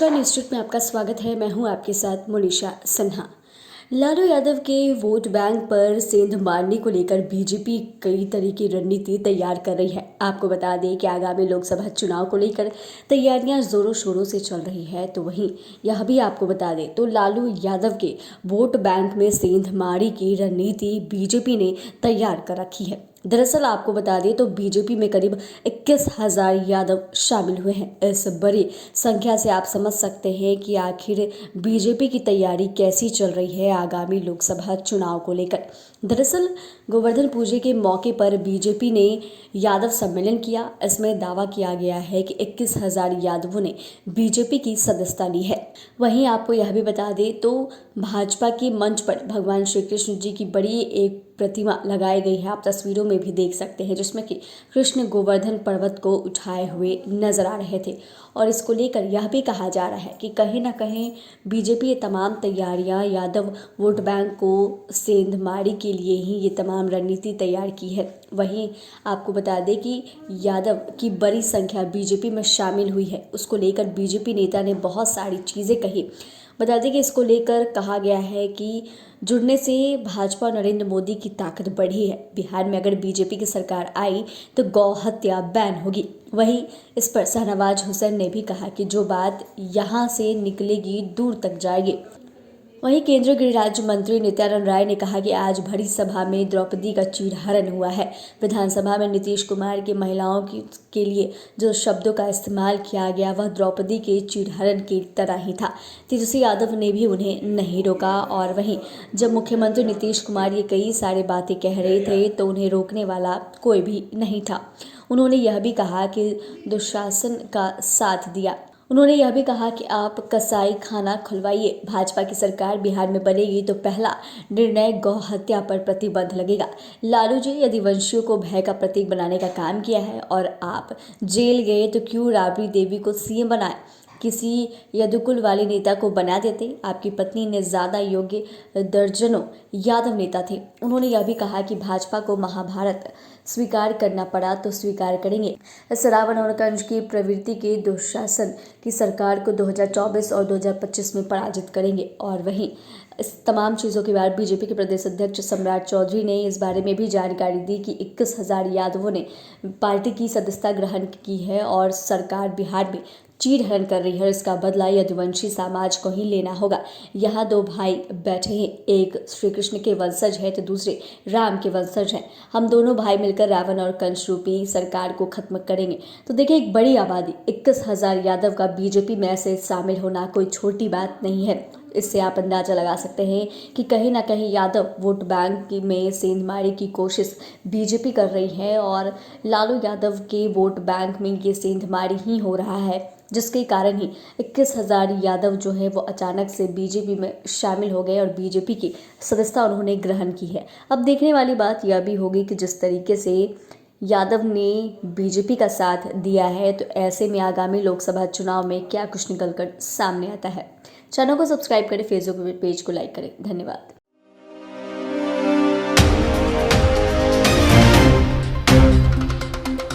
नमस्कार, न्यूज़ में आपका स्वागत है। मैं हूं आपके साथ मोनिशा सिन्हा। लालू यादव के वोट बैंक पर सेंध मारने को लेकर बीजेपी कई तरह की रणनीति तैयार कर रही है। आपको बता दें कि आगामी लोकसभा चुनाव को लेकर तैयारियां जोरों शोरों से चल रही है। तो वहीं यह भी आपको बता दें तो लालू यादव के वोट बैंक में सेंध मारी की रणनीति बीजेपी ने तैयार कर रखी है। दरअसल आपको बता दें तो बीजेपी में करीब 21,000 यादव शामिल हुए हैं। इस बड़ी संख्या से आप समझ सकते हैं कि आखिर बीजेपी की तैयारी कैसी चल रही है आगामी लोकसभा चुनाव को लेकर। दरअसल गोवर्धन पूजा के मौके पर बीजेपी ने यादव सम्मेलन किया। इसमें दावा किया गया है कि 21,000 यादवों ने बीजेपी की सदस्यता ली है। वहीं आपको यह भी बता दें तो भाजपा के मंच पर भगवान श्री कृष्ण जी की बड़ी एक प्रतिमा लगाई गई है। आप तस्वीरों में भी देख सकते हैं, जिसमें कि कृष्ण गोवर्धन पर्वत को उठाए हुए नजर आ रहे थे। और इसको लेकर यह भी कहा जा रहा है कि कहीं ना कहीं बीजेपी ये तमाम तैयारियां यादव वोट बैंक को सेंध मारी के लिए ही ये तमाम रणनीति तैयार की है। वहीं आपको बता दें कि यादव की बड़ी संख्या बीजेपी में शामिल हुई है। उसको लेकर बीजेपी नेता ने बहुत सारी चीज़ें कही। बता दें कि इसको लेकर कहा गया है कि जुड़ने से भाजपा और नरेंद्र मोदी की ताकत बढ़ी है। बिहार में अगर बीजेपी की सरकार आई तो गौ हत्या बैन होगी। वहीं इस पर शाहनवाज हुसैन ने भी कहा कि जो बात यहाँ से निकलेगी दूर तक जाएगी। वहीं केंद्रीय गृह राज्य मंत्री नित्यानंद राय ने कहा कि आज भरी सभा में द्रौपदी का चीरहरण हुआ है। विधानसभा में नीतीश कुमार की महिलाओं के लिए जो शब्दों का इस्तेमाल किया गया वह द्रौपदी के चीरहरण की तरह ही था। तेजस्वी यादव ने भी उन्हें नहीं रोका। और वहीं जब मुख्यमंत्री नीतीश कुमार ये कई सारी बातें कह रहे थे तो उन्हें रोकने वाला कोई भी नहीं था। उन्होंने यह भी कहा कि दुशासन का साथ दिया। उन्होंने यह भी कहा कि आप कसाई खाना खुलवाइए, भाजपा की सरकार बिहार में बनेगी तो पहला निर्णय गौ हत्या पर प्रतिबंध लगेगा। लालू जी यदि वंशियों को भय का प्रतीक बनाने का काम किया है और आप जेल गए तो क्यों राबड़ी देवी को सीएम बनाए, किसी यदुकुल वाले नेता को बना देते। आपकी पत्नी ने ज़्यादा योग्य दर्जनों यादव नेता थे। उन्होंने यह भी कहा कि भाजपा को महाभारत स्वीकार करना पड़ा तो स्वीकार करेंगे। इस रावण और कंस की प्रवृत्ति के दुशासन की सरकार को 2024 और 2025 में पराजित करेंगे। और वहीं इस तमाम चीज़ों के बाद बीजेपी के प्रदेश अध्यक्ष सम्राट चौधरी ने इस बारे में भी जानकारी दी कि 21,000 यादवों ने पार्टी की सदस्यता ग्रहण की है और सरकार बिहार में चीरहरण कर रही है। इसका बदला यदुवंशी समाज को ही लेना होगा। यहाँ दो भाई बैठे हैं, एक श्री कृष्ण के वंशज है तो दूसरे राम के वंशज हैं। हम दोनों भाई मिलकर रावण और कंस रूपी सरकार को खत्म करेंगे। तो देखिए, एक बड़ी आबादी 21,000 यादव का बीजेपी में ऐसे शामिल होना कोई छोटी बात नहीं है। इससे आप अंदाजा लगा सकते हैं कि कहीं ना कहीं यादव वोट बैंक में सेंधमारी की कोशिश बीजेपी कर रही है और लालू यादव के वोट बैंक में ये सेंधमारी ही हो रहा है, जिसके कारण ही 21,000 यादव जो है वो अचानक से बीजेपी में शामिल हो गए और बीजेपी की सदस्यता उन्होंने ग्रहण की है। अब देखने वाली बात यह भी होगी कि जिस तरीके से यादव ने बीजेपी का साथ दिया है तो ऐसे में आगामी लोकसभा चुनाव में क्या कुछ निकल कर सामने आता है। चैनल को सब्सक्राइब करें, फेसबुक पेज को लाइक करें। धन्यवाद।